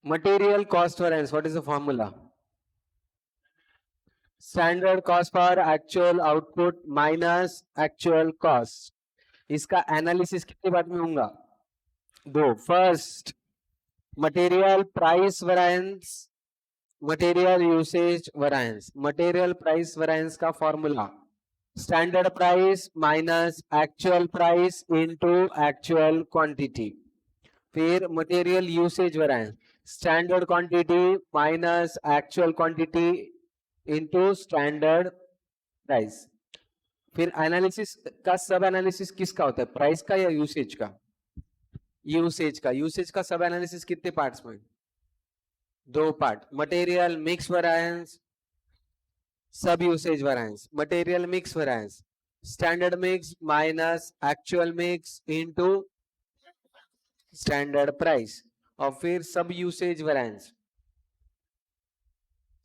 Material cost variance, what is the formula? Standard cost for actual output minus actual cost. इसका analysis कितनी बार में होगा? दो. First, material price variance, material usage variance. Material price variance का formula standard price minus actual price into actual quantity. फिर material usage variance, standard quantity minus actual quantity into standard price. फिर analysis का सब analysis किसका होता है? Price का या यूसेज का? यूसेज का. यूसेज का सब एनालिसिस कितने पार्ट्स में? दो पार्ट. मटेरियल मिक्स वैरिएंस, सब usage variance. Material mix variance, standard mix minus actual mix into standard price. और फिर सब usage variance,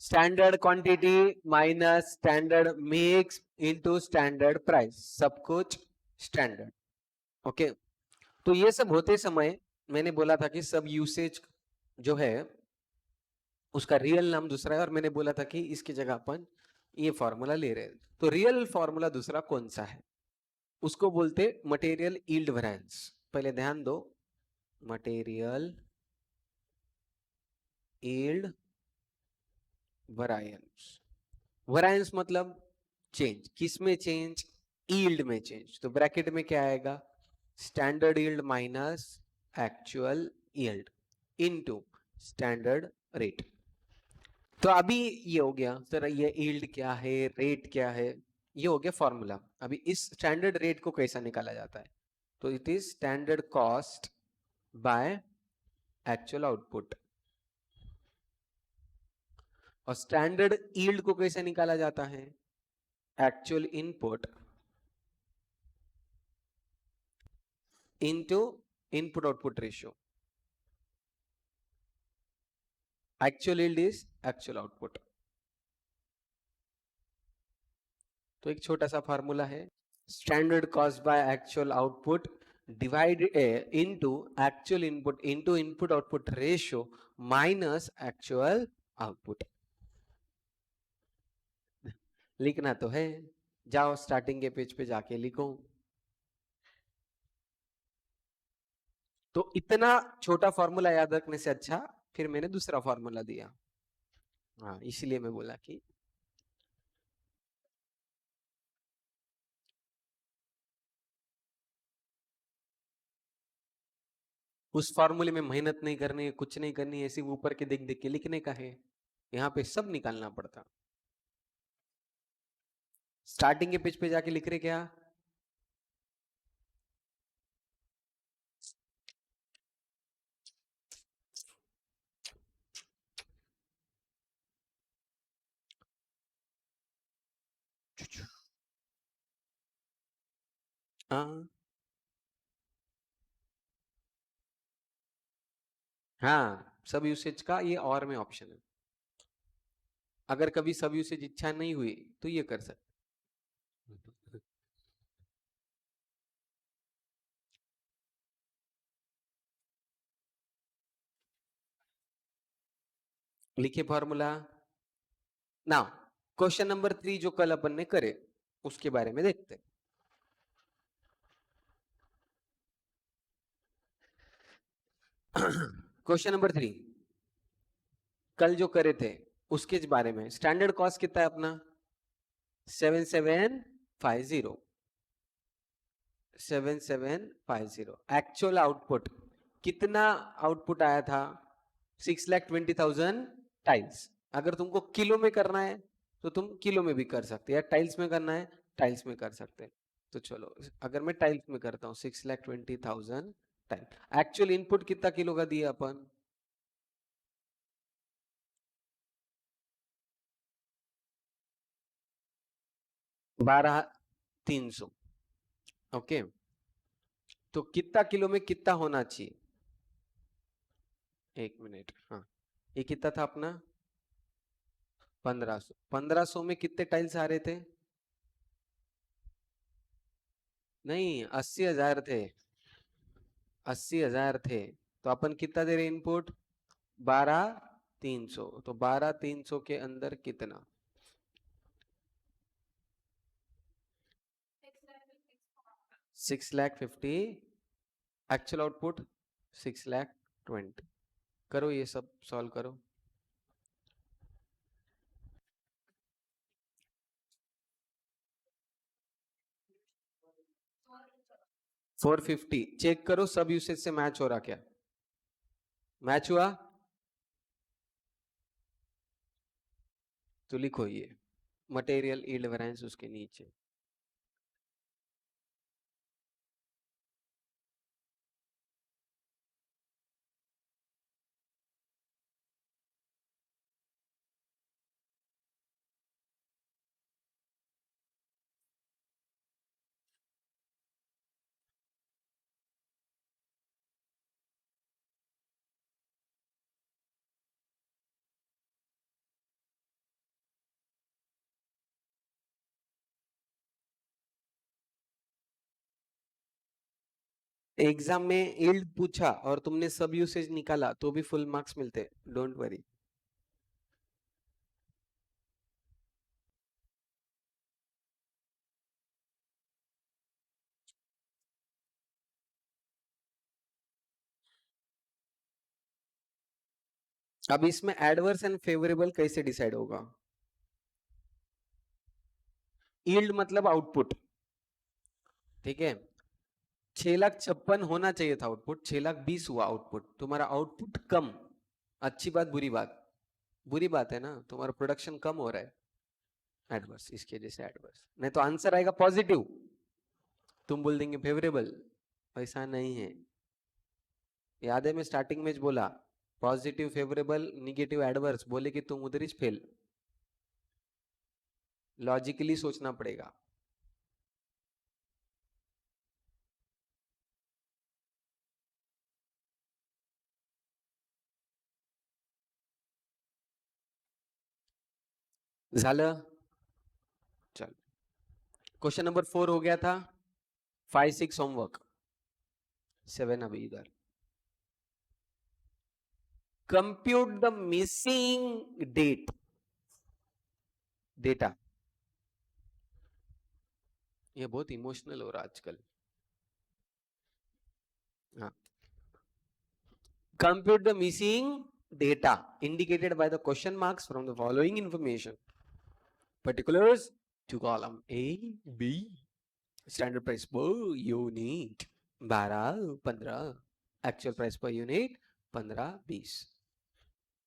standard quantity minus standard mix into standard price. सब कुछ स्टैंडर्ड. ओके. तो ये सब होते समय मैंने बोला था कि सब यूसेज जो है उसका रियल नाम दूसरा है, और मैंने बोला था कि इसकी जगह अपन ये फॉर्मूला ले रहे हैं. तो रियल फॉर्मूला दूसरा कौन सा है? उसको बोलते मटेरियल यील्ड वेरिएंस. पहले ध्यान दो, मटेरियल यील्ड वेरिएंस. वेरिएंस मतलब चेंज. किसमें चेंज? यील्ड में चेंज. तो ब्रैकेट में क्या आएगा? Standard yield minus actual yield into standard rate. तो अभी ये हो गया सर, ये यील्ड क्या है, रेट क्या है, ये हो गया फॉर्मूला. अभी इस स्टैंडर्ड रेट को कैसा निकाला जाता है? तो it is standard cost by actual output. और स्टैंडर्ड यील्ड को कैसे निकाला जाता है? Actual input into input output ratio. Actual yield is actual output. तो एक छोटा सा फार्मूला है, standard cost by actual output divided into actual input into input output ratio minus actual output. लिखना तो है, जाओ स्टार्टिंग के पेज पे जाके लिखो. तो इतना छोटा फॉर्मूला याद रखने से अच्छा फिर मैंने दूसरा फॉर्मूला दिया. हाँ, इसलिए मैं बोला कि उस फॉर्मूले में मेहनत नहीं करनी है, कुछ नहीं करनी है, सिर्फ ऊपर के देख देख के लिखने का है. यहाँ पे सब निकालना पड़ता. स्टार्टिंग के पेज पे जाके लिख रहे क्या? हाँ, सब यूसेज का ये और में ऑप्शन है. अगर कभी सब यूसेज इच्छा नहीं हुई तो ये कर सकते. लिखे फॉर्मूला. नाउ क्वेश्चन नंबर 3 जो कल अपन ने करे उसके बारे में देखते. क्वेश्चन नंबर 3 कल जो करे थे उसके बारे में. स्टैंडर्ड कॉस्ट कितना है अपना? 7750. 7750. एक्चुअल आउटपुट कितना आउटपुट आया था? 6,20,000 टाइल्स. अगर तुमको किलो में करना है तो तुम किलो में भी कर सकते, या टाइल्स में करना है टाइल्स में कर सकते. तो चलो, अगर मैं टाइल्स में करता हूँ 6,20,000 टाइल. एक्चुअल इनपुट कितना किलो का दिया अपन? 12,300. ओके. तो कितना किलो में कितना होना चाहिए? एक मिनट. हाँ, ये कितना था अपना? 1500. 1500 में कितने टाइल्स आ रहे थे? नहीं, 80,000 थे. 80,000 थे. तो अपन कितना दे रहे इनपुट? 12,300, तो 12,300 के अंदर कितना? 6,50,000, एक्चुअल आउटपुट 6,20,000। करो ये सब सॉल्व करो। 450 चेक करो सब यूसेज से मैच हो रहा क्या? मैच हुआ तो लिखो ये मटेरियल यील्ड वेरिएंस उसके नीचे। एग्जाम में यील्ड पूछा और तुमने सब यूसेज निकाला तो भी फुल मार्क्स मिलते, डोंट वरी। अब इसमें एडवर्स एंड फेवरेबल कैसे डिसाइड होगा? यील्ड मतलब आउटपुट, ठीक है। 6,56,000 होना चाहिए था आउटपुट, 6,20,000 हुआ आउटपुट। तुम्हारा आउटपुट कम, अच्छी बात बुरी बात? बुरी बात है ना, तुम्हारा प्रोडक्शन कम हो रहा है, एडवर्स, इसकी वजह से एडवर्स। नहीं तो आंसर आएगा पॉजिटिव, तुम बोल देंगे फेवरेबल। ऐसा नहीं है, याद है मैं स्टार्टिंग में बोला पॉजिटिव फेवरेबल निगेटिव एडवर्स, बोले कि तुम उधर ही फेल। लॉजिकली सोचना पड़ेगा। झालं? चल, क्वेश्चन नंबर 4 हो गया था। 5, 6 होमवर्क, 7 अभी इधर। Compute the missing data. ये बहुत इमोशनल हो रहा आजकल। हाँ, compute the missing data indicated by the question marks from the following information. Particulars to column A, B, standard price per unit 12, 15, actual price per unit 15, 20.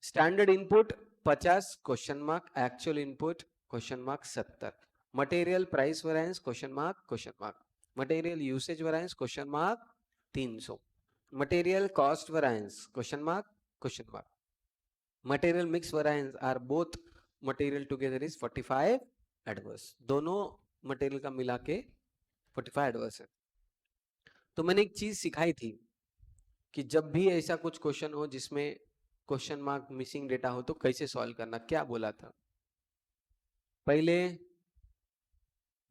Standard input 50, question mark, actual input question mark 70. Material price variance question mark, material usage variance question mark 300. Material cost variance question mark, material mix variance are both material together is 45 adverse, दोनों material का मिला के 45 adverse है। तो मैंने एक चीज सिखाई थी कि जब भी ऐसा कुछ क्वेश्चन हो जिसमें क्वेश्चन मार्क मिसिंग डेटा हो तो कैसे सॉल्व करना, क्या बोला था? पहले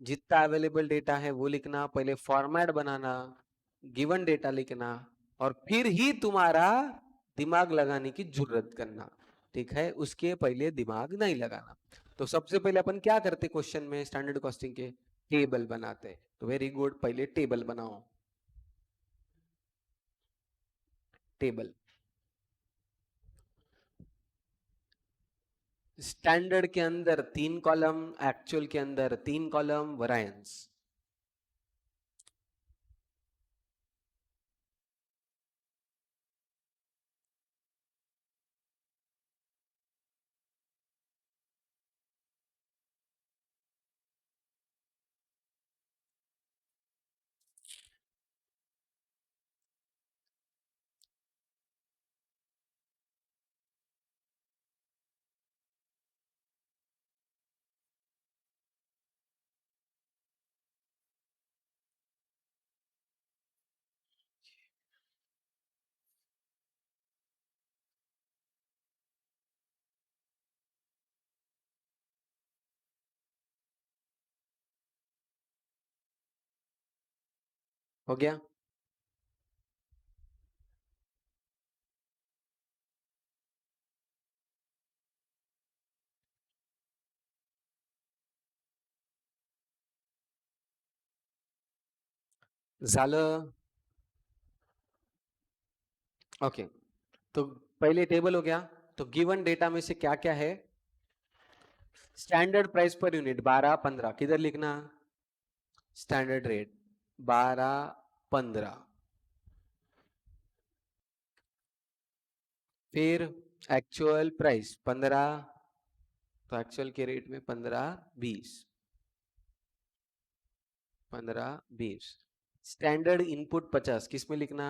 जितना अवेलेबल डेटा है वो लिखना, पहले फॉर्मेट बनाना, गिवन डेटा लिखना, और फिर ही तुम्हारा दिमाग लगाने की जरूरत करना, ठीक है। उसके पहले दिमाग नहीं लगाना। तो सबसे पहले अपन क्या करते क्वेश्चन में स्टैंडर्ड कॉस्टिंग के? टेबल बनाते। तो वेरी गुड, पहले टेबल बनाओ। टेबल स्टैंडर्ड के अंदर 3 कॉलम, एक्चुअल के अंदर 3 कॉलम, वरायंस। हो गया? झालं. ओके, तो पहले टेबल हो गया. तो गिवन डेटा में से क्या क्या है? स्टैंडर्ड प्राइस पर यूनिट 12-15, किधर लिखना? Standard rate 12-15. फिर एक्चुअल प्राइस 15, तो एक्चुअल के रेट में 15-20. 15-20. स्टैंडर्ड इनपुट 50, किस में लिखना?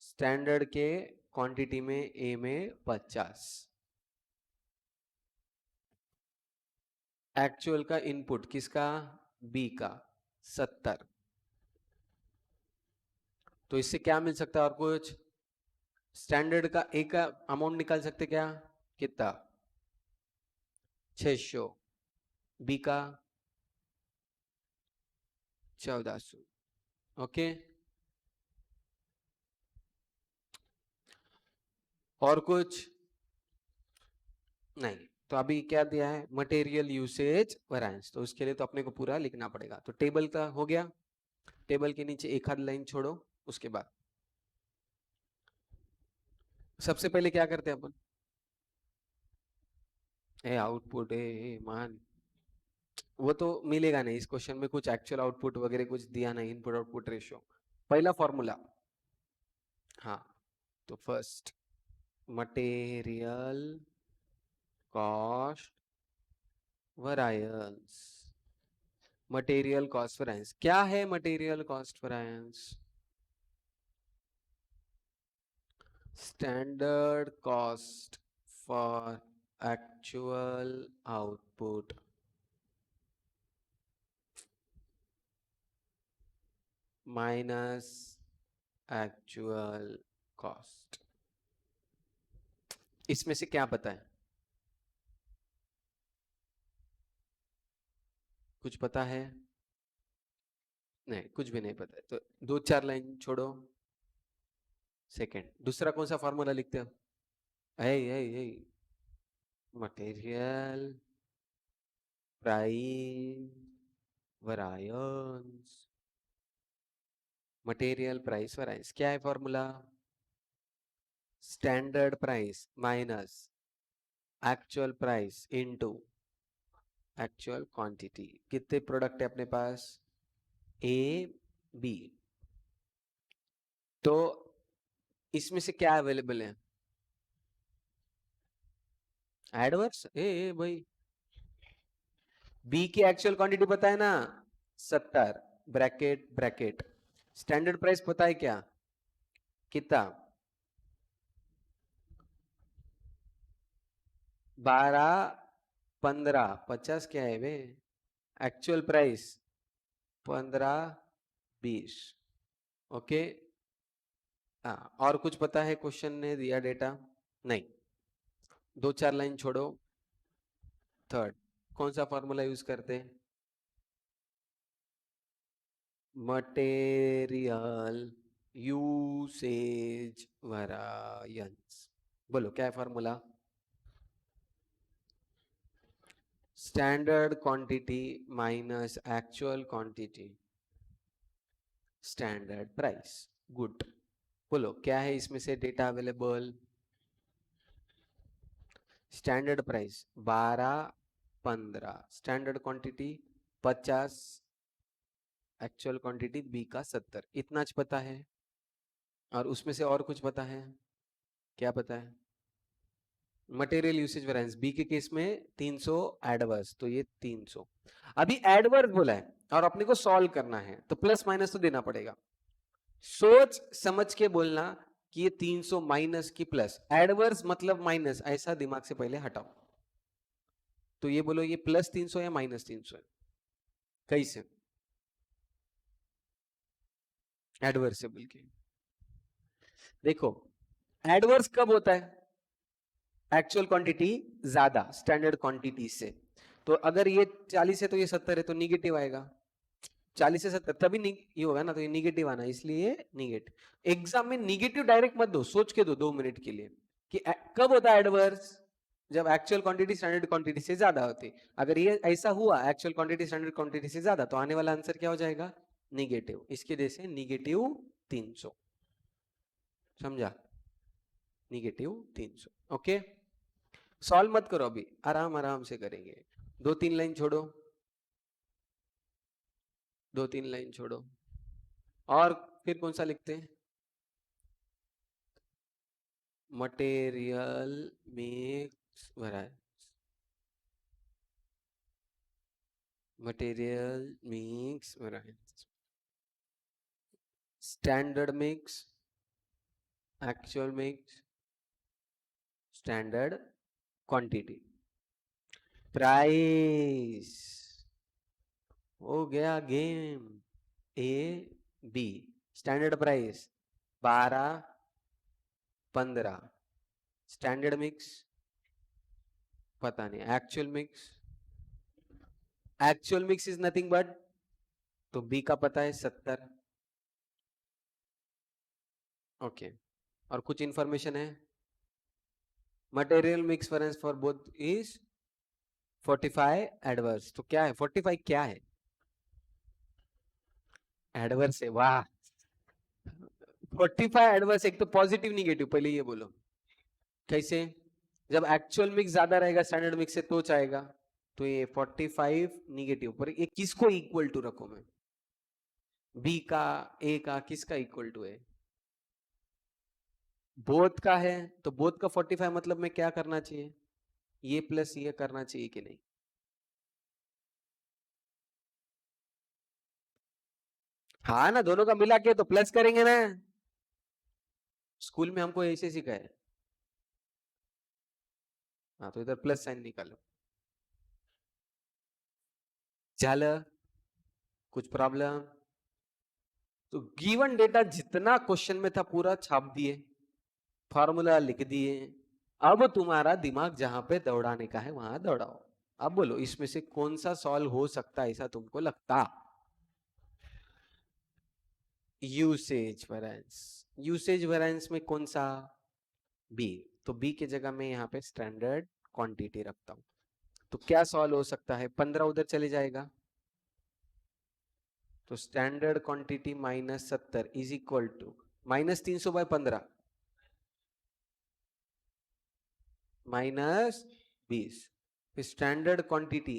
स्टैंडर्ड के क्वांटिटी में ए में 50. एक्चुअल का इनपुट किसका? बी का 70. तो इससे क्या मिल सकता है? और कुछ स्टैंडर्ड का ए का अमाउंट निकाल सकते क्या? कितना? 600. बी का 1400. ओके. और कुछ नहीं. तो अभी क्या दिया है? Material usage variance. तो उसके लिए तो अपने को पूरा लिखना पड़ेगा. तो टेबल का हो गया. टेबल के नीचे एक आध लाइन छोड़ो. उसके बाद सबसे पहले क्या करते हैं अपन? ए आउटपुट ए मान, वो तो मिलेगा नहीं इस क्वेश्चन में. कुछ एक्चुअल आउटपुट वगैरह कुछ दिया नहीं. Input output ratio. पहला फॉर्मूला. हाँ, तो first material cost variance. Material cost variance क्या है? Material cost variance standard cost for actual output minus actual cost. इसमें से क्या पता है? कुछ पता है? नहीं, कुछ भी नहीं पता है. तो 2-4 लाइन छोड़ो. सेकंड, दूसरा कौन सा फॉर्मूला लिखते हो? Material price variance. Material price variance क्या है formula? Standard price minus actual price into actual quantity. कितने प्रोडक्ट है अपने पास? A B. तो इसमें से क्या अवेलेबल है? एडवर्स. ए भाई, बी की एक्चुअल क्वांटिटी पता है ना? 70. Bracket bracket. स्टैंडर्ड प्राइस पता है क्या? कितना? 12-15. 50 क्या है वे? Actual price 15-20. ओके. हाँ, और कुछ पता है? क्वेश्चन ने दिया डेटा नहीं. 2-4 लाइन छोड़ो. थर्ड, कौन सा फॉर्मूला यूज करते हैं? Material usage variance. बोलो क्या है formula? Standard quantity minus actual quantity standard price. Good. बोलो क्या है इसमें से data available? Standard price 12-15, standard quantity 50, actual quantity B का 70. इतना पता है. और उसमें से और कुछ पता है? क्या पता है? मटेरियल यूसेज वेरिएंस बी के केस में 300 एडवर्स, तो ये 300. अभी एडवर्स बोला है और अपने को सॉल्व करना है, तो प्लस माइनस तो देना पड़ेगा. सोच समझ के बोलना कि ये 300 माइनस की प्लस. एडवर्स मतलब माइनस, ऐसा दिमाग से पहले हटाओ. तो ये बोलो ये प्लस 300 या माइनस 300 है? कैसे? एडवर्स से बोल के देखो. एडवर्स कब होता है? एक्चुअल क्वांटिटी ज्यादा स्टैंडर्ड क्वांटिटी से. तो अगर ये 40 है तो ये 70 है, तो निगेटिव आएगा. 40 से 70 तभी ये होगा ना, तो ये निगेटिव आना, इसलिए निगेटिव. एग्जाम में निगेटिव डायरेक्ट मत दो, सोच के दो 2 मिनट के लिए कि कब होता है एडवर्स? जब एक्चुअल क्वांटिटी स्टैंडर्ड क्वांटिटी से ज्यादा होती. अगर ये ऐसा हुआ एक्चुअल क्वांटिटी स्टैंडर्ड क्वांटिटी से ज्यादा, तो आने वाला आंसर क्या हो जाएगा? निगेटिव, इसके जैसे निगेटिव 300, समझा, निगेटिव 300। ओके, सॉल्व मत करो अभी, आराम आराम से करेंगे। 2-3 लाइन छोड़ो, 2-3 लाइन छोड़ो। और फिर कौन सा लिखते हैं? Material mix variance, material mix variance, standard mix, actual mix, standard quantity, price. हो गया game. A B, standard price 12, 15, standard mix पता नहीं, actual mix is nothing but, तो बी का पता है 70। ओके, और कुछ इंफॉर्मेशन है? Material mix variance for both is 45 adverse. तो क्या है 45? क्या है एडवर्स? है, वाह। 45 एडवर्स, एक तो पॉजिटिव निगेटिव, पहले ये बोलो कैसे? जब एक्चुअल मिक्स ज्यादा रहेगा स्टैंडर्ड मिक्स से तो चाहेगा, तो ये 45 निगेटिव पर ये किसको इक्वल टू रखो? मैं बी का, ए का, किसका इक्वल टू है? बोथ का है, तो बोथ का 45 मतलब में क्या करना चाहिए? ये प्लस ये करना चाहिए कि नहीं? हाँ ना, दोनों का मिला के तो प्लस करेंगे ना, स्कूल में हमको ऐसे सिखाया। हाँ, तो इधर प्लस साइन निकालो। चल, कुछ प्रॉब्लम? तो गिवन डेटा जितना क्वेश्चन में था पूरा छाप दिए, फॉर्मूला लिख दिए। अब तुम्हारा दिमाग जहां पे दौड़ाने का है वहां दौड़ाओ। अब बोलो इसमें से कौन सा सॉल्व हो सकता है ऐसा तुमको लगता? यूसेज वेरिएंस, यूसेज वेरिएंस में कौन सा? बी। तो बी की जगह में यहाँ पे स्टैंडर्ड क्वांटिटी रखता हूं। तो क्या सॉल्व हो सकता है? 15 उधर चले जाएगा, तो standard quantity -70 is equal to -300/15 -20। Standard quantity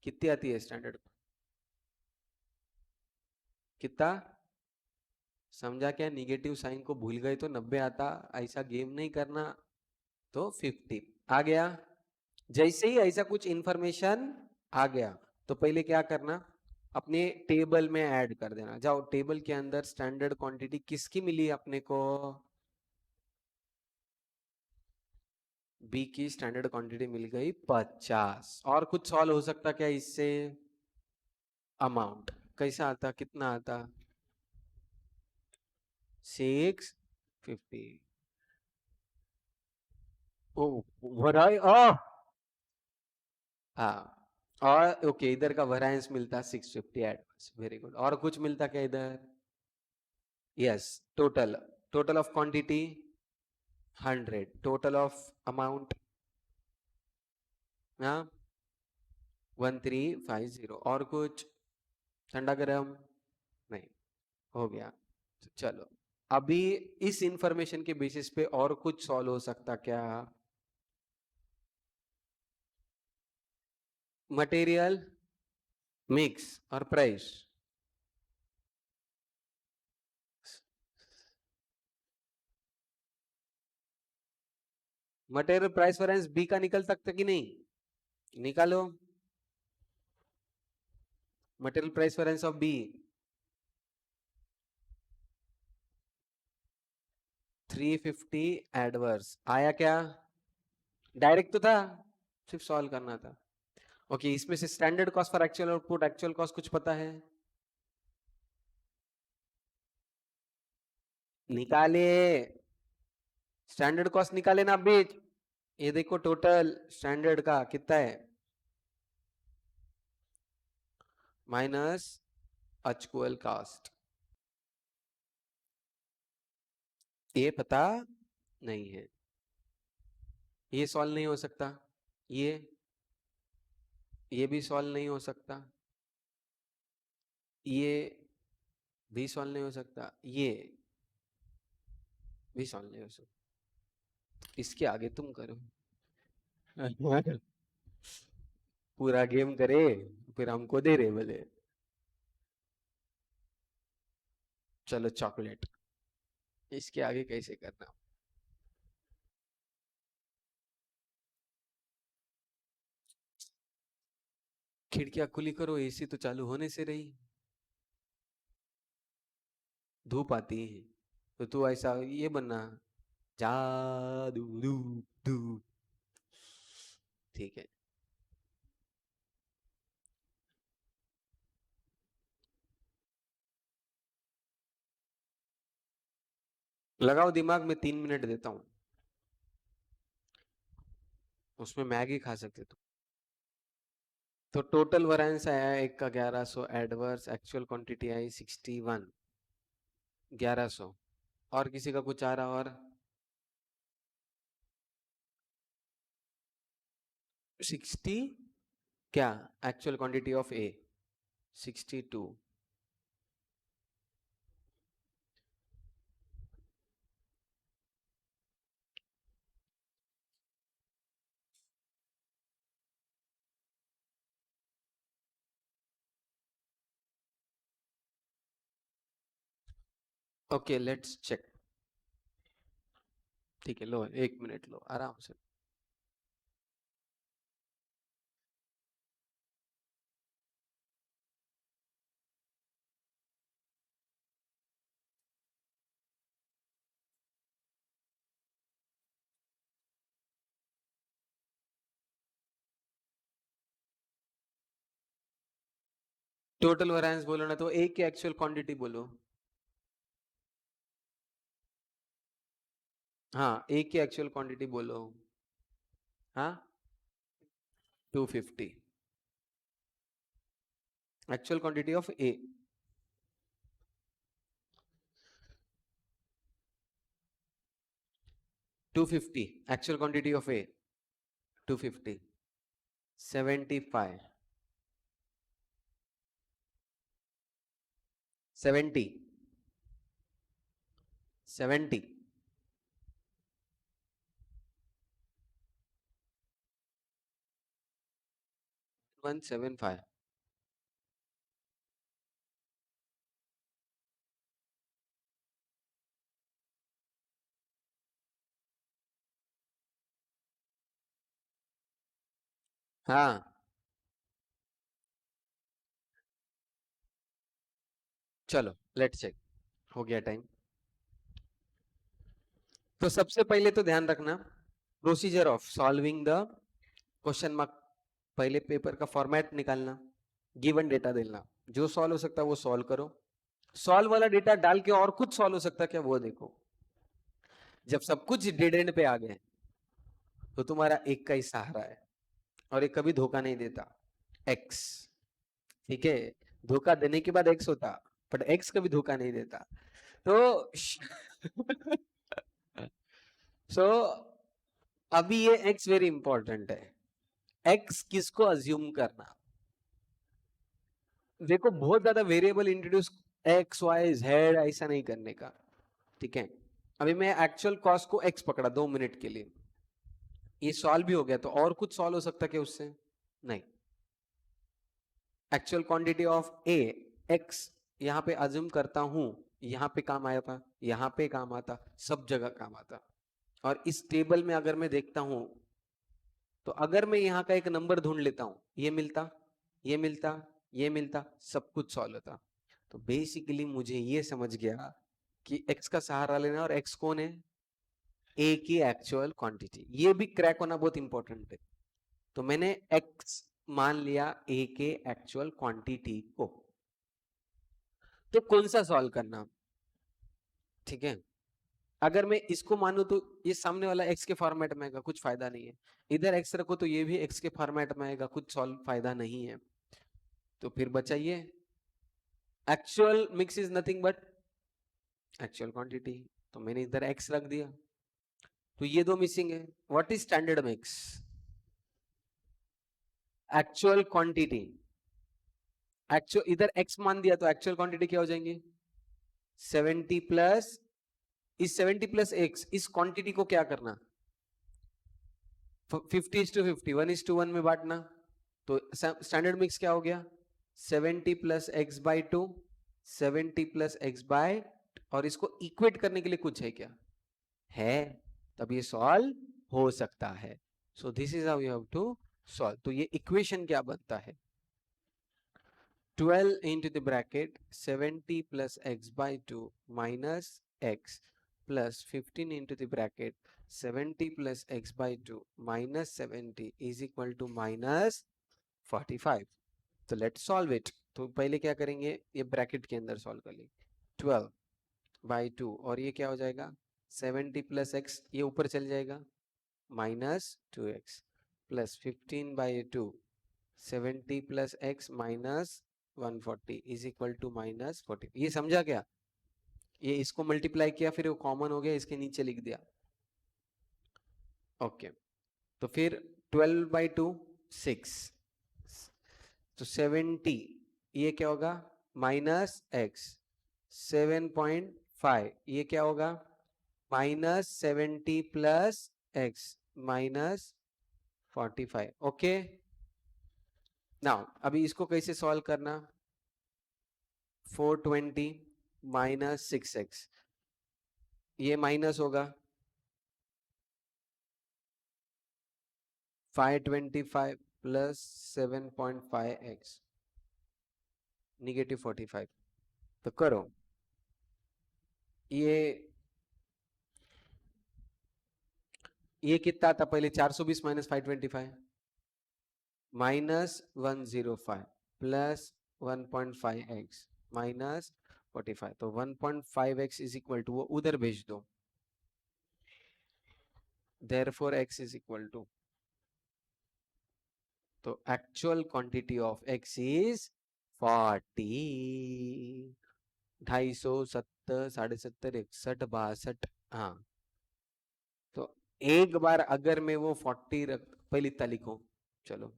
कितनी आती है? स्टैंडर्ड कितना? समझा क्या? निगेटिव साइन को भूल गए तो 90 आता, ऐसा गेम नहीं करना। तो 50 आ गया। जैसे ही ऐसा कुछ इंफॉर्मेशन आ गया तो पहले क्या करना? अपने टेबल में ऐड कर देना। जाओ टेबल के अंदर स्टैंडर्ड क्वांटिटी किसकी मिली अपने को? बी की स्टैंडर्ड क्वांटिटी मिल गई 50। और कुछ सॉल्व हो सकता क्या इससे? अमाउंट कैसा आता, कितना आता? 650। ओ, वराय हाँ, और ओके, इधर का वेरिएंस मिलता 650 एडवांस, वेरी गुड। और कुछ मिलता क्या इधर? Yes, total, total of quantity 100, total of amount हाँ 1350। और कुछ ठंडा गरम नहीं? हो गया। तो चलो, अभी इस इंफॉर्मेशन के बेसिस पे और कुछ सॉल्व हो सकता क्या? मटेरियल मिक्स और price, material price variance B का निकल सकता कि नहीं? निकालो, material price variance of B 350 adverse आया क्या? डायरेक्ट तो था, सिर्फ सॉल्व करना था। ओके, इसमें से standard cost for actual output, actual cost कुछ पता है? निकाले, स्टैंडर्ड कॉस्ट निकाले ना अभी। ये देखो टोटल स्टैंडर्ड का कितना है, माइनस एक्चुअल कॉस्ट। ये पता नहीं है, ये सॉल्व नहीं हो सकता। ये भी सॉल्व नहीं हो सकता। ये भी सॉल्व नहीं हो सकता, ये भी सॉल्व नहीं हो सकता, इसके आगे तुम करो। पूरा गेम करे फिर हमको दे रहे बोले। चलो चॉकलेट, इसके आगे कैसे करना। खिड़कियां खुली करो, एसी तो चालू होने से रही। धूप आती है तो तू ऐसा ये बनना, जादू धूप धूप। ठीक है, लगाओ दिमाग में, 3 मिनट देता हूं, उसमें मैगी खा सकते तुम। तो टोटल वैरिएंस आया एक का 1100, एडवर्स एक्चुअल क्वांटिटी आई 61, 1100। और किसी का कुछ आ रहा? और 60 क्या, actual quantity of A 62। Okay let's check. ठीक है, लो 1 मिनट लो आराम से। टोटल वैरिएंस बोलो ना, तो ए की एक्चुअल क्वांटिटी बोलो। हाँ, ए की एक्चुअल क्वांटिटी बोलो। हाँ, 250 actual quantity of A. 250 actual quantity of ए 250। 75, 70, 70, 175। हाँ चलो लेट्स चेक, हो गया टाइम। तो सबसे पहले तो ध्यान रखना, procedure of solving the question mark. पहले पेपर का फॉर्मेट निकालना, गिवन डेटा देना, जो सॉल्व हो सकता है वो सॉल्व करो। सॉल्व वाला डेटा डाल के और कुछ सॉल्व हो सकता है क्या वो देखो। जब सब कुछ डेड एंड पे आ गए तो तुम्हारा एक का ही सहारा है, और ये कभी धोखा नहीं देता, एक्स। ठीक है, धोखा देने के बाद एक्स होता, बट एक्स कभी धोखा नहीं देता। तो सो अभी ये एक्स वेरी इंपॉर्टेंट है। एक्स किसको अज्यूम करना, देखो बहुत ज्यादा variable introduce X Y Z ऐसा नहीं करने का। ठीक है, अभी मैं एक्चुअल कॉस्ट को एक्स पकड़ा 2 मिनट के लिए, ये सॉल्व भी हो गया, तो और कुछ सॉल्व हो सकता क्या उससे? नहीं। Actual quantity of A x यहां पे अज्यूम करता हूं, यहां पे काम आया था, यहां पे काम आता, सब जगह काम आता। और इस टेबल में अगर मैं देखता हूं, तो अगर मैं यहाँ का एक नंबर ढूंढ लेता हूं, ये मिलता, ये मिलता, ये मिलता, सब कुछ सॉल्व होता। तो बेसिकली मुझे ये समझ गया कि एक्स का सहारा लेना, और एक्स कौन है? ए की एक्चुअल क्वांटिटी। ये भी क्रैक होना बहुत इंपॉर्टेंट है। तो मैंने एक्स मान लिया ए के एक्चुअल क्वांटिटी को, तो कौन सा सॉल्व करना? ठीक है, अगर मैं इसको मानू तो ये सामने वाला एक्स के फॉर्मेट में आएगा, कुछ फायदा नहीं है। इधर एक्स रखो तो ये भी एक्स के फॉर्मेट में आएगा, कुछ सॉल्व फायदा नहीं है। तो फिर बचाइए, actual mix is nothing but actual quantity, तो मैंने इधर एक्स रख दिया, तो ये दो मिसिंग है। What is standard mix? Actual quantity actual इधर x मान दिया तो एक्चुअल क्वांटिटी क्या हो जाएंगी 70 प्लस इस 70 प्लस x इस क्वांटिटी को क्या करना 50:50 1:1 में बांटना तो स्टैंडर्ड मिक्स क्या हो गया 70 plus X by 2 70 plus X by और इसको इक्वेट करने के लिए कुछ है क्या है तब ये सॉल्व हो सकता है so this is how you have to solve तो ये इक्वेशन क्या बनता है 12 into the bracket 70 plus x by 2 minus x plus 15 into the bracket 70 plus x by 2 minus 70 is equal to minus 45 तो let's solve it तो पहले क्या करेंगे ये ब्रैकेट के अंदर सॉल्व कर लेंगे 12 by 2 और ये क्या हो जाएगा 70 plus x ये ऊपर चल जाएगा minus 2x plus 15 by 2 70 plus x minus 140 is equal to minus 40 ये समझा क्या ये इसको मल्टीप्लाई किया फिर वो कॉमन हो गया इसके नीचे लिख दिया ओके तो फिर 12 by 2 6 तो 70 ये क्या होगा माइनस x 7.5 ये क्या होगा minus 70 plus x minus 45 okay now अभी इसको कैसे सॉल्व करना 420 माइनस 6x ये माइनस होगा 525 प्लस 7.5x निगेटिव 45 तो करो ये कितना था पहले 420 minus 525 minus 105 plus 1.5x minus 45 तो 1.5x इज इक्वल टू वो उधर भेज दो therefore x is equal to तो actual quantity of x is 40 250 70 70 61 62 हाँ तो एक बार अगर मैं वो 40 रख पहले इतना लिखो चलो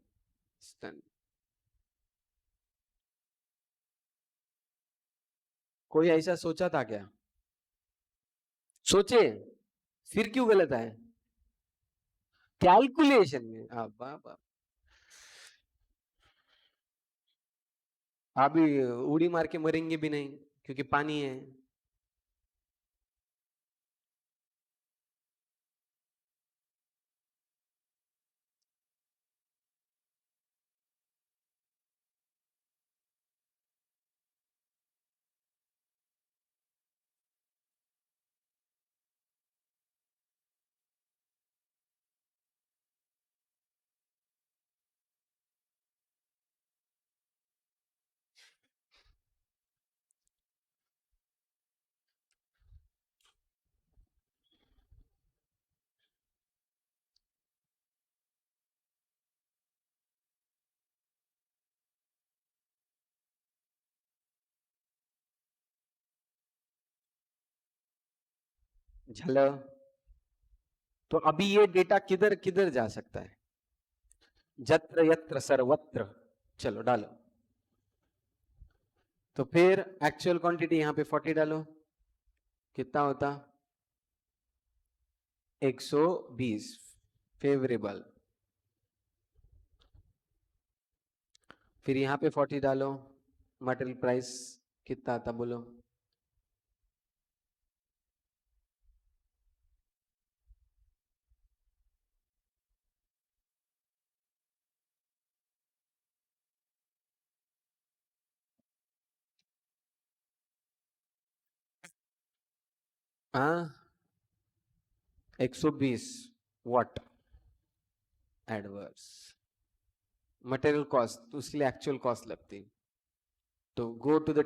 कोई ऐसा सोचा था क्या सोचे फिर क्यों गलत है कैलकुलेशन में बाबा अभी उड़ी मार के मरेंगे भी नहीं क्योंकि पानी है झलो तो अभी ये डेटा किधर किधर जा सकता है जत्र यत्र सर्वत्र चलो डालो तो फिर एक्चुअल क्वांटिटी यहां पे 40 डालो कितना होता 120 फेवरेबल फिर यहां पे 40 डालो मटेरियल प्राइस कितना आता बोलो हाँ 120 व्हाट एडवर्स मटेरियल कॉस्ट तो उसके लिए एक्चुअल कॉस्ट लगती तो गो टू द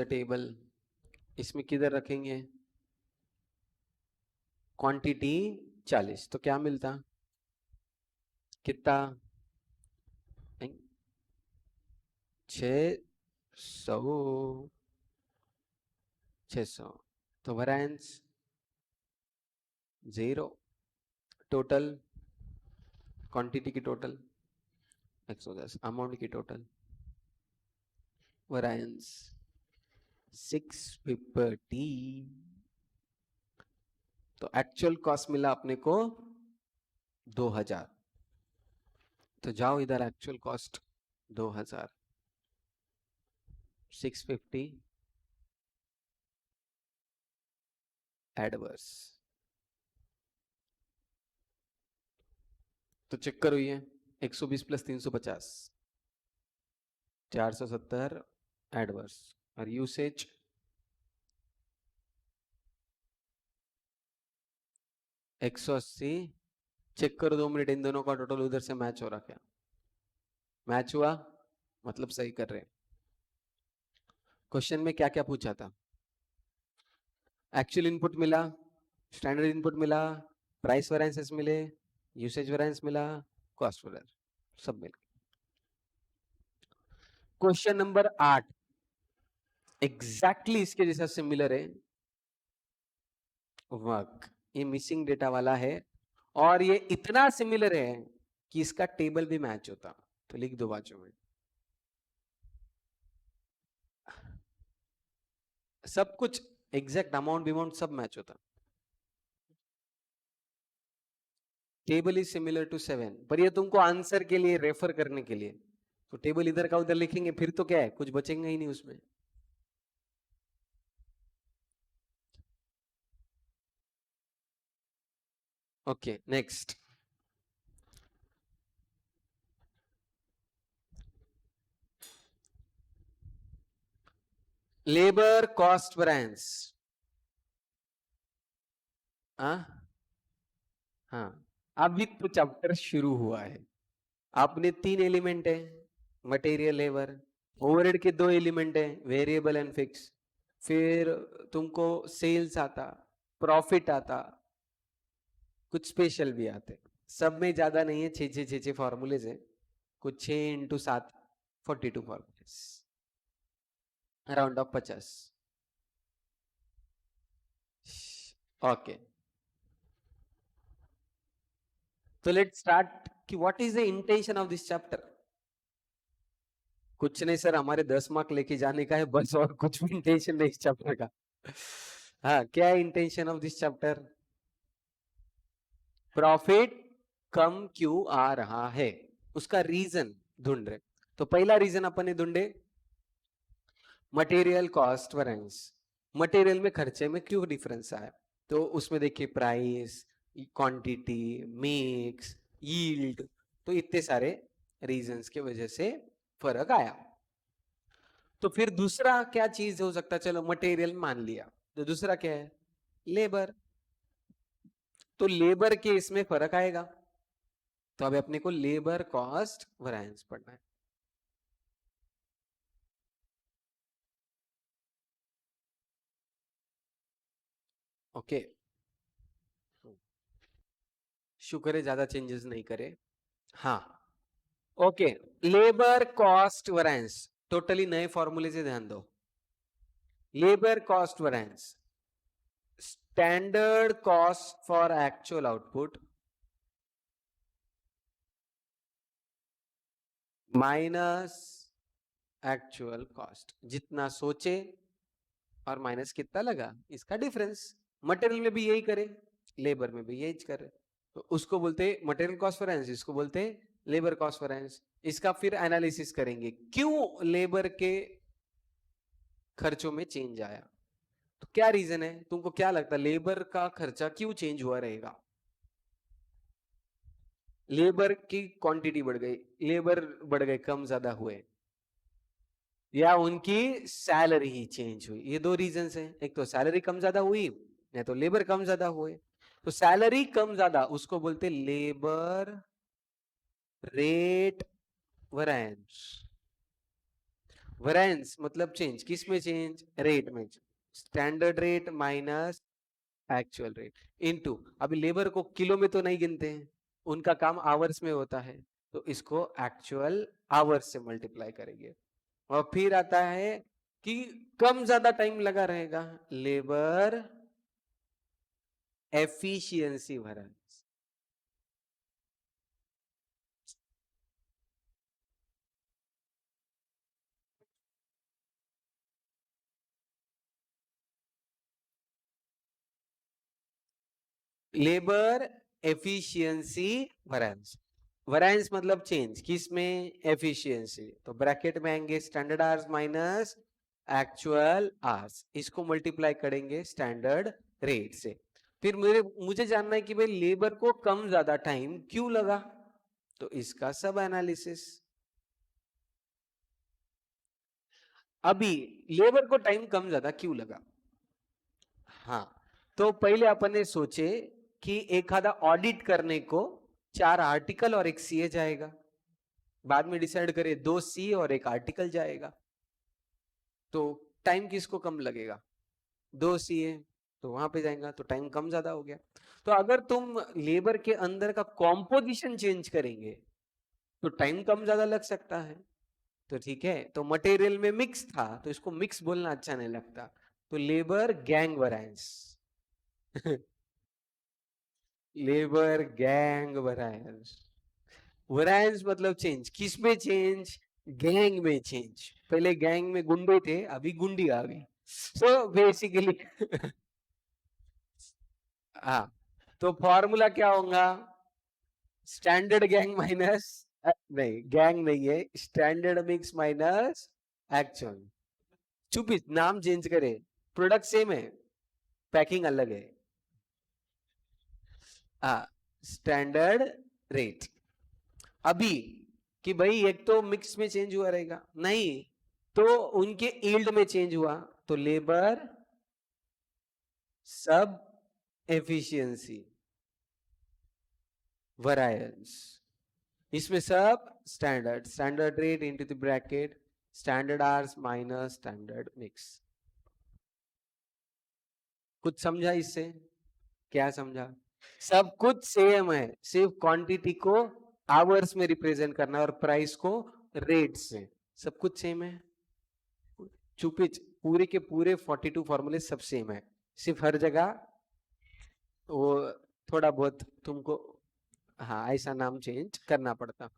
टेबल इसमें किधर रखेंगे क्वांटिटी 40 तो क्या मिलता कितना 600 तो वेरिएंस 0 टोटल क्वांटिटी की टोटल 110 अमाउंट की टोटल वैरिएंस 650। तो एक्चुअल कॉस्ट मिला अपने को 2000। तो जाओ इधर एक्चुअल कॉस्ट 2000 650 एडवर्स। तो चेक करो ये 120 प्लस 350 470 एडवर्स और यूसेज 180। चेक करो 2 मिनट इन दोनों का टोटल उधर से मैच हो रहा क्या? मैच हुआ मतलब सही कर रहे हैं। क्वेश्चन में क्या क्या पूछा था? एक्चुअल इनपुट मिला, स्टैंडर्ड इनपुट मिला, प्राइस वेरिएंसेस मिले, यूसेज वेरिएंस मिला, कॉस्ट वेरिएंस सब मिल। क्वेश्चन नंबर 8 एग्जैक्टली इसके जैसा सिमिलर है वर्क। ये मिसिंग डेटा वाला है और ये इतना सिमिलर है कि इसका टेबल भी मैच होता। तो लिख दो बाजू में, सब कुछ एग्जैक्ट अमाउंट बिमाउंट सब मैच होता। टेबल इज सिमिलर टू 7, पर ये तुमको आंसर के लिए रेफर करने के लिए, तो टेबल इधर का उधर लिखेंगे फिर तो क्या है, कुछ बचेंगे ही नहीं उसमें। Okay next, labour cost variance. हाँ, अभी तो चैप्टर शुरू हुआ है। आपने 3 एलिमेंट है, मटेरियल लेबर, ओवरहेड के 2 एलिमेंट है, वेरिएबल एंड फिक्स। फिर तुमको सेल्स आता, प्रॉफिट आता, कुछ स्पेशल भी आते। सब में ज्यादा नहीं है, 6 फॉर्मूलेज है, कुछ 6 × 7 42 फॉर्मूलेज, अराउंड ऑफ 50। ओके, तो लेट स्टार्ट कि what is the intention of this chapter. कुछ नहीं सर, हमारे 10 मार्क लेके जाने का है बस, और कुछ भी इंटेंशन नहीं इस चैप्टर का। हाँ, क्या है intention of this chapter? Profit कम क्यों आ रहा है, उसका रीजन ढूंढ रहे। तो पहला रीजन अपन ने ढूंढे, मटेरियल कॉस्ट वेरिएंस। मटेरियल में खर्चे में क्यों डिफरेंस आया? तो उसमें देखिए प्राइस, क्वांटिटी, मिक्स, यील्ड, तो इतने सारे रीजंस के वजह से फर्क आया। तो फिर दूसरा क्या चीज हो सकता है? चलो मटेरियल मान लिया, तो दूसरा क्या है? लेबर। तो लेबर के इसमें फर्क आएगा, तो अब अपने को लेबर कॉस्ट वेरिएंस पढ़ना है। ओके, शुक्र है ज्यादा चेंजेस नहीं करे। हाँ, okay, labour cost variance totally नए फॉर्मूले से ध्यान दो। Labour cost variance, standard cost for actual output minus actual cost, जितना सोचे और माइनस कितना लगा, इसका डिफरेंस। मटेरियल में भी यही करे, लेबर में भी यही करे, तो उसको बोलते मटेरियल कॉस्ट वेरिएंस, इसको बोलते लेबर कॉस्ट वेरिएंस। इसका फिर एनालिसिस करेंगे क्यों लेबर के खर्चों में चेंज आया। तो क्या रीजन है, तुमको क्या लगता है लेबर का खर्चा क्यों चेंज हुआ रहेगा? लेबर की क्वांटिटी बढ़ गई, लेबर बढ़ गए, कम ज्यादा हुए, या उनकी सैलरी ही चेंज हुई। ये दो रीजन हैं, एक तो सैलरी कम ज्यादा हुई, या तो लेबर कम ज्यादा हुए। तो सैलरी कम ज्यादा उसको बोलते लेबर रेट वेरिएंस। वेरिएंस मतलब चेंज, किस में चेंज? रेट में। Standard rate minus actual rate into, अभी लेबर को किलो में तो नहीं गिनते हैं, उनका काम आवर्स में होता है, तो इसको एक्चुअल आवर्स से मल्टीप्लाई करेंगे। और फिर आता है कि कम ज्यादा टाइम लगा रहेगा, labour efficiency variance. Labour efficiency variance, variance मतलब चेंज किस में, एफिशिएंसी, तो ब्रैकेट में आएंगे standard hours minus actual hours, इसको मल्टीप्लाई करेंगे स्टैंडर्ड रेट से। फिर मुझे जानना है कि भाई लेबर को कम ज्यादा टाइम क्यों लगा, तो इसका सब एनालिसिस। अभी लेबर को टाइम कम ज्यादा क्यों लगा, हाँ, तो पहले अपन ने सोचे कि एक आधा ऑडिट करने को 4 आर्टिकल और एक सीए जाएगा, बाद में डिसाइड करे 2 सीए और एक आर्टिकल जाएगा, तो टाइम किसको कम लगेगा, 2 सीए, तो वहां पे जाएगा तो टाइम कम ज्यादा हो गया। तो अगर तुम लेबर के अंदर का कॉम्पोजिशन चेंज करेंगे तो टाइम कम ज्यादा लग सकता है, तो ठीक है, तो मटेरियल में मिक्स था तो इसको मिक्स बोलना अच्छा नहीं लगता, तो labour gang variance labour gang variance, variance मतलब चेंज, किस में चेंज, गैंग में चेंज, पहले गैंग में गुंडे थे अभी गुंडी आ गई, सो बेसिकली हाँ, तो फॉर्मूला क्या होगा, स्टैंडर्ड गैंग माइनस, नहीं गैंग नहीं है, स्टैंडर्ड मिक्स माइनस एक्चुअल, चुप नाम चेंज करे, प्रोडक्ट सेम है, पैकिंग अलग है, हाँ, स्टैंडर्ड रेट। अभी कि भाई एक तो मिक्स में चेंज हुआ रहेगा नहीं, तो उनके यील्ड में चेंज हुआ, तो लेबर सब एफिशिएंसी वैरिएंस, इसमें सब standard, standard rate into the bracket standard hours minus standard mix. कुछ समझा इससे, क्या समझा, सब कुछ सेम है, सिर्फ क्वांटिटी को आवर्स में रिप्रेजेंट करना और प्राइस को रेट से, सब कुछ सेम है, चुपिच पूरे के पूरे 42 फॉर्मूले सब सेम है, सिर्फ हर जगह वो थोड़ा बहुत तुमको हाँ ऐसा नाम चेंज करना पड़ता,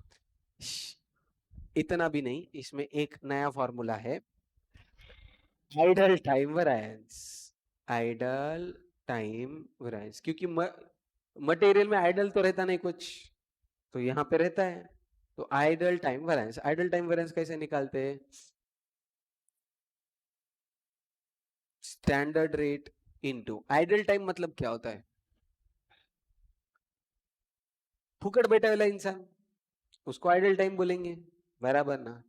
इतना भी नहीं, इसमें एक नया फॉर्मूला है, idle time variance, idle time variance, क्योंकि मटेरियल में आइडल तो रहता नहीं कुछ, तो यहां पे रहता है, तो idle time variance, idle time variance कैसे निकालते हैं, standard rate into idle time, मतलब क्या होता है, फुकट बैठा वाला इंसान, उसको आइडल टाइम बोलेंगे, बराबर ना,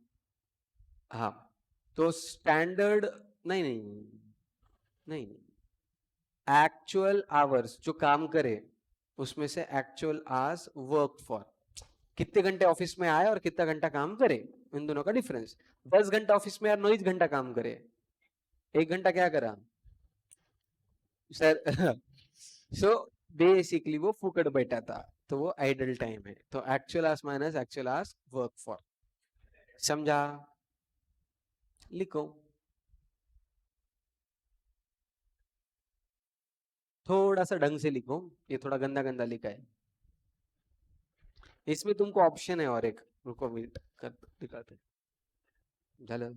हाँ, तो स्टैंडर्ड नहीं नहीं नहीं नहीं, एक्चुअल आवर्स जो काम करे उसमें से एक्चुअल आवर्स वर्क फॉर, कितने घंटे ऑफिस में आए और कितना घंटा काम करे, इन दोनों का डिफरेंस, 10 घंटा ऑफिस में और 9 घंटा काम करे, 1 घंटा क्या करा सर सो बेसिकली वो फुकट बैठा था, तो वो आइडल टाइम है, तो actual hours minus actual hours work for, समझा, लिखो, थोड़ा सा ढंग से लिखो, ये थोड़ा गंदा गंदा लिखा है, इसमें तुमको ऑप्शन है और एक, रुको मिनट कर दिखाते, चलो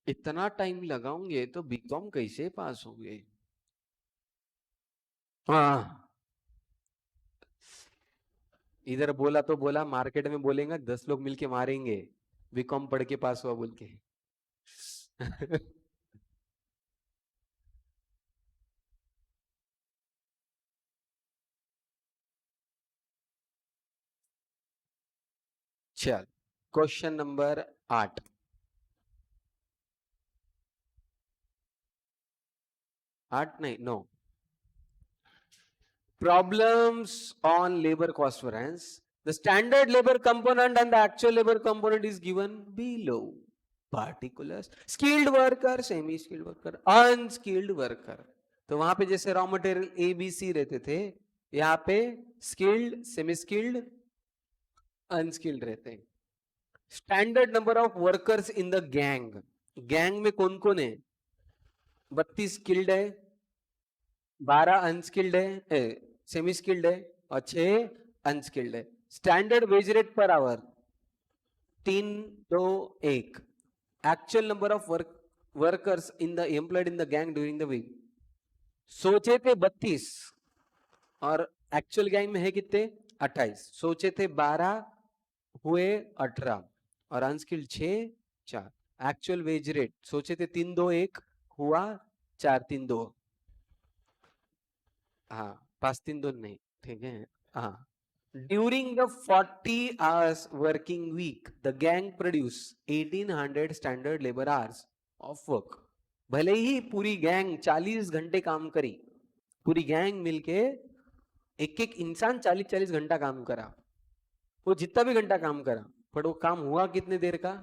इतना टाइम लगाओगे तो बीकॉम कैसे पास होंगे, हाँ, इधर बोला तो बोला, मार्केट में बोलेंगे 10 लोग मिलके मारेंगे, बीकॉम पढ़ के पास हुआ बोल के चल, क्वेश्चन नंबर 8, 8 नहीं 9, problems on labor cost variance, the standard labor component and the actual labor component is given below, particulars, skilled worker, semi skilled worker, unskilled worker, तो वहां पे जैसे raw material A B C रहते थे, यहाँ पे skilled, semi skilled, unskilled रहते हैं, standard number of workers in the gang, gang में कौन कौन है, 32 स्किल्ड है, 12 अनस्किल्ड है, सेमी स्किल्ड है और 6 अनस्किल्ड है, standard wage rate per hour 3 2 1, actual number of work workers in the employed in the gang during the week. सोचे थे 32 और एक्चुअल गैंग में है कितने 28। सोचे थे 12 हुए 18 और अनस्किल्ड 6 4। एक्चुअल वेज रेट सोचे थे 3 2 1 हुआ 4 3 2। हाँ 5 3 2 नहीं, ठीक है। हाँ during the 40 hours working week the gang produce 1800 standard labor hours of work। भले ही पूरी गैंग 40 घंटे काम करी, पूरी गैंग मिलके एक एक इंसान 40 घंटा काम करा, वो जितना भी घंटा काम करा, पर वो काम हुआ कितने देर का,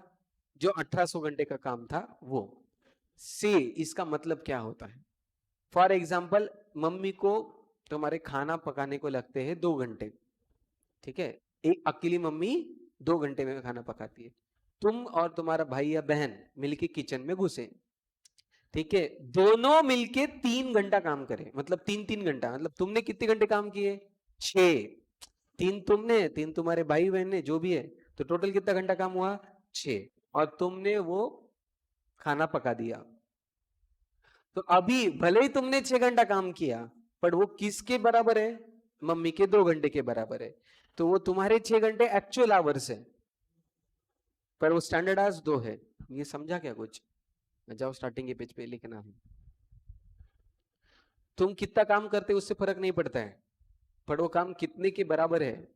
जो 1800 घंटे का काम था वो। से इसका मतलब क्या होता है? फॉर एग्जाम्पल मम्मी को तुम्हारे खाना पकाने को लगते हैं 2 घंटे, ठीक है। एक अकेली मम्मी 2 घंटे में खाना पकाती है। तुम और तुम्हारा भाई या बहन मिलके किचन में घुसे, ठीक है, दोनों मिलके 3 घंटा काम करे, मतलब 3 3 घंटा, मतलब तुमने कितने घंटे काम किए 6, 3 तुमने 3 तुम्हारे भाई बहन ने जो भी है, तो टोटल कितना घंटा काम हुआ 6, और तुमने वो खाना पका दिया। तो अभी भले ही तुमने 6 घंटा काम किया, पर वो किसके बराबर है, मम्मी के 2 घंटे के बराबर है। तो वो तुम्हारे 6 घंटे एक्चुअल आवर्स है, पर वो स्टैंडर्ड आवर्स 2 है। ये समझा क्या कुछ? जाओ स्टार्टिंग के पेज पे लिखना है। तुम कितना काम करते उससे फर्क नहीं पड़ता है, पर वो काम कितने के बराबर है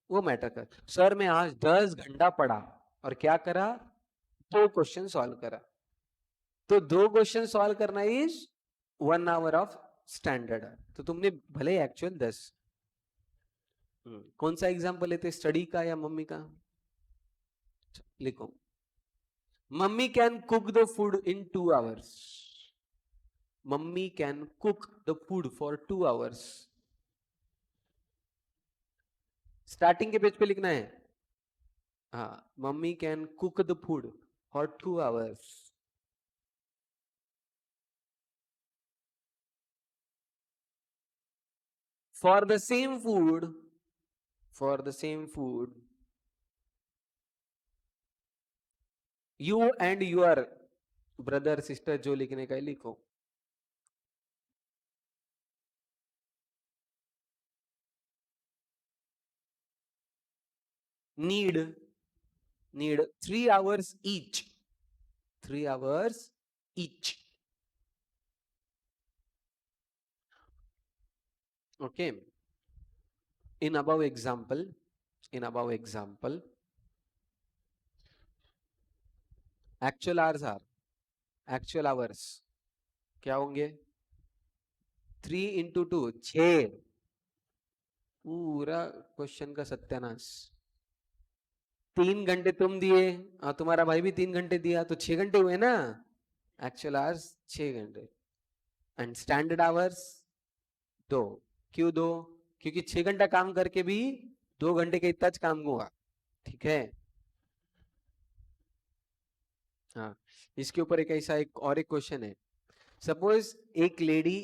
वो मैटर कर। सर मैं आज 10 घंटा पढ़ा और क्या करा, 2 क्वेश्चन सॉल्व करा, तो 2 क्वेश्चन सॉल्व करना इज 1 आवर ऑफ स्टैंडर्ड। तो तुमने भले एक्चुअल 10। कौन सा एग्जाम्पल लेते, स्टडी का या मम्मी का? लिखो, mummy can cook the food in 2 hours. Mummy can cook the food for 2 hours. Starting के पेज पे लिखना है। हाँ, mummy can cook the food for 2 hours. For the same food, for the same food you and your brother sister, जो लिखने का है लिखो। Need, need 3 hours each, 3 hours each, okay। in above example, in above example actual hours are, actual hours क्या होंगे, 3 into 2 6। पूरा question का सत्यानाश। 3 घंटे तुम दिए और तुम्हारा भाई भी 3 घंटे दिया, तो 6 घंटे हुए ना, एक्चुअल आवर्स 6 घंटे, एंड स्टैंडर्ड आवर्स 2। क्यों 2? क्योंकि 6 घंटा काम करके भी 2 घंटे का इतना काम हुआ, ठीक है। हाँ, इसके ऊपर एक ऐसा एक और एक क्वेश्चन है। सपोज एक लेडी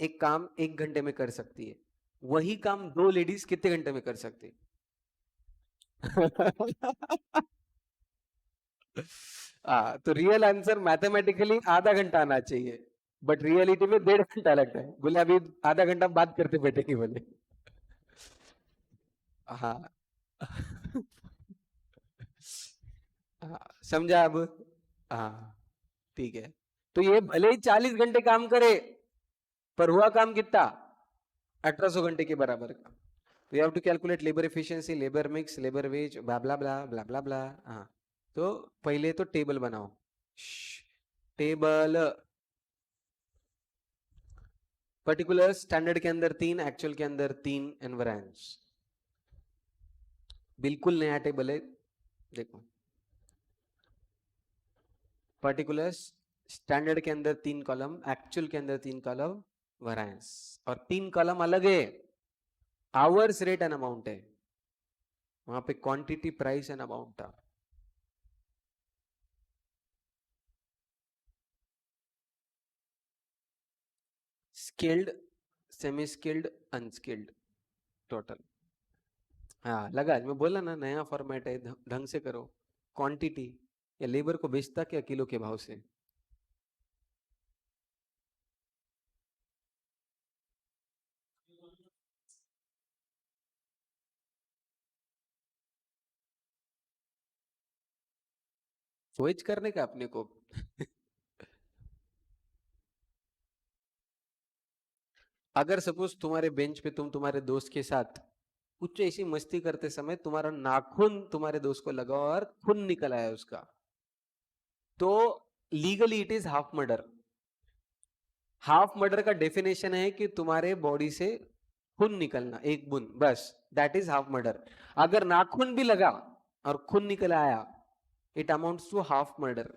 एक काम 1 घंटे में कर सकती है, वही काम 2 लेडीज कितने घंटे में कर सकती है? तो रियल आंसर मैथमेटिकली आधा घंटा आना चाहिए, बट रियलिटी में 1.5 घंटा लगता है। बोले अभी आधा घंटा बात करते बैठेंगे बोले। हाँ। हाँ, समझा अब? हाँ, ठीक है। तो ये भले ही 40 घंटे काम करे, पर हुआ काम कितना, 1800 घंटे के बराबर का। तो you have to calculate labour efficiency, labour mix, labour wage, blah blah blah blah blah blah. हाँ, तो पहले तो टेबल बनाओ। टेबल, पर्टिकुलर स्टैंडर्ड के अंदर 3, एक्चुअल के अंदर 3, एनवरेंस। बिल्कुल नया टेबल है, देखो। पर्टिकुलर्स स्टैंडर्ड के अंदर 3 कॉलम, एक्चुअल के अंदर 3 कॉलम, वैरिएंस, और 3 कॉलम अलग है, आवर्स रेट एंड अमाउंट है, वहां पे क्वांटिटी प्राइस एंड अमाउंट था। Skilled, semi skilled, unskilled, total. हाँ लगा, मैं बोला ना नया फॉर्मेट है, ढंग से करो। क्वांटिटी, या लेबर को बेचता क्या किलो के भाव से? वही करने का अपने को। अगर सपोज तुम्हारे बेंच पे तुम तुम्हारे दोस्त के साथ कुछ ऐसी मस्ती करते समय तुम्हारा नाखून तुम्हारे दोस्त को लगा और खून निकल आया उसका, तो legally it is half murder. Half murder का डेफिनेशन है कि तुम्हारे बॉडी से खून निकलना एक बूंद बस, दैट इज हाफ मर्डर। अगर नाखून भी लगा और खून निकल आया, it amounts to half murder.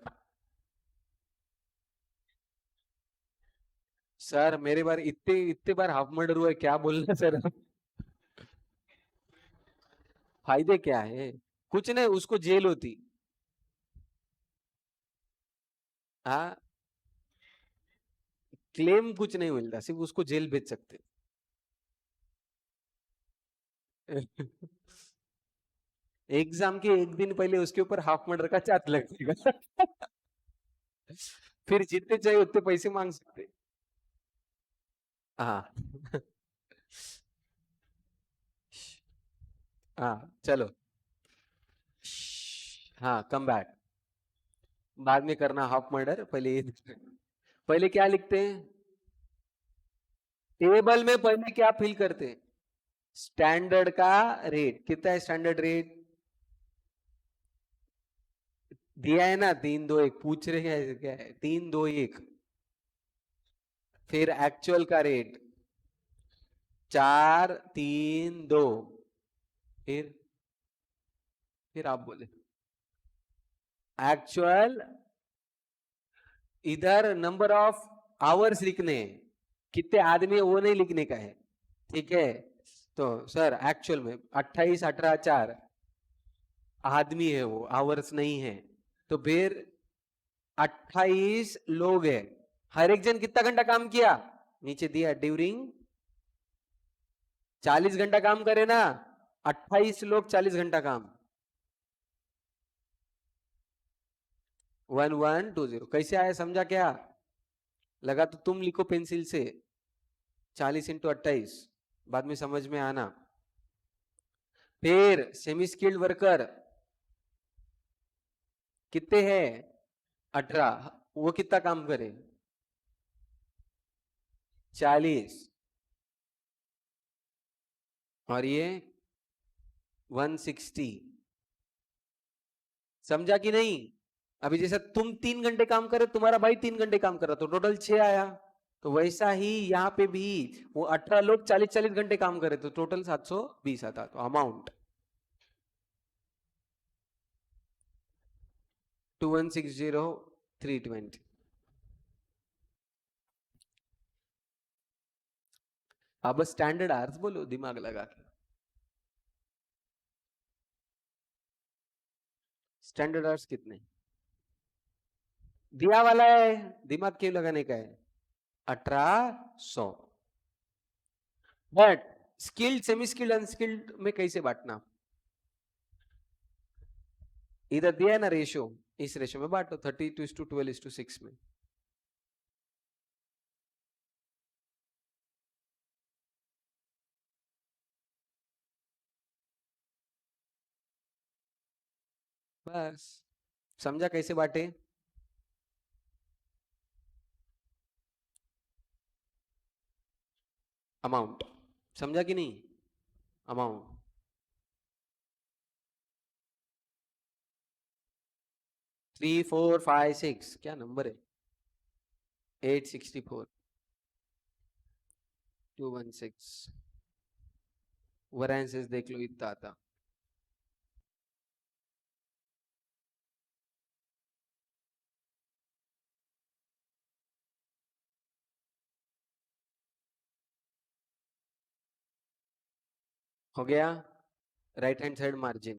Sir मेरे बार इतने इतने बार हाफ मर्डर हुआ है, क्या बोलना सर। फायदे क्या है? कुछ नहीं, उसको जेल होती। हाँ, क्लेम कुछ नहीं मिलता, सिर्फ उसको जेल भेज सकते। एग्जाम के एक दिन पहले उसके ऊपर हाफ मर्डर का चार्ज लगेगा। फिर जितने चाहिए उतने पैसे मांग सकते। हाँ। हाँ चलो। हाँ कम बैक, बाद में करना हाफ मर्डर, पहले पहले क्या लिखते हैं टेबल में, पहले क्या फिल करते हैं? स्टैंडर्ड का रेट कितना है, स्टैंडर्ड रेट दिया है ना, 321 पूछ रहे हैं क्या है, 321। फिर एक्चुअल का रेट 432। फिर आप बोले एक्चुअल, इधर नंबर ऑफ आवर्स लिखने हैं, कितने आदमी है वो नहीं लिखने का है। ठीक है, तो सर एक्चुअल में 28 18 4 आदमी है, वो आवर्स नहीं है। तो फिर 28 लोग है, हर एक जन कितना घंटा काम किया, नीचे दिया ड्यूरिंग 40 घंटा काम करे ना, 28 लोग 40 घंटा काम। 1120 कैसे आया समझा क्या? लगा तो तुम लिखो पेंसिल से, 40 × 28, बाद में समझ में आना। फिर सेमी स्किल्ड वर्कर कितने हैं, 18, वो कितना काम करे, 40, और ये 160। समझा कि नहीं? अभी जैसे तुम 3 घंटे काम करे, तुम्हारा भाई 3 घंटे काम कर रहा, तो टोटल 6 आया। तो वैसा ही यहाँ पे भी वो 18 लोग 40 घंटे काम करे, तो टोटल 720 आता। तो अमाउंट 2160 320। अब स्टैंडर्ड आवर्स बोलो दिमाग लगा के, स्टैंडर्ड आवर्स कितने दिया वाला है, दिमाग क्यों लगाने का है, 1800। But skilled semi skilled unskilled में कैसे बांटना, इधर दिया है ना रेशियो, इस रेशियो में बांटो, 32:12:6 में। बस समझा कैसे बांटे? अमाउंट समझा कि नहीं? अमाउंट 3456 क्या नंबर है, 864 216। वैरेंसेस देख लो इतना आता। हो गया, राइट हैंड साइड मार्जिन।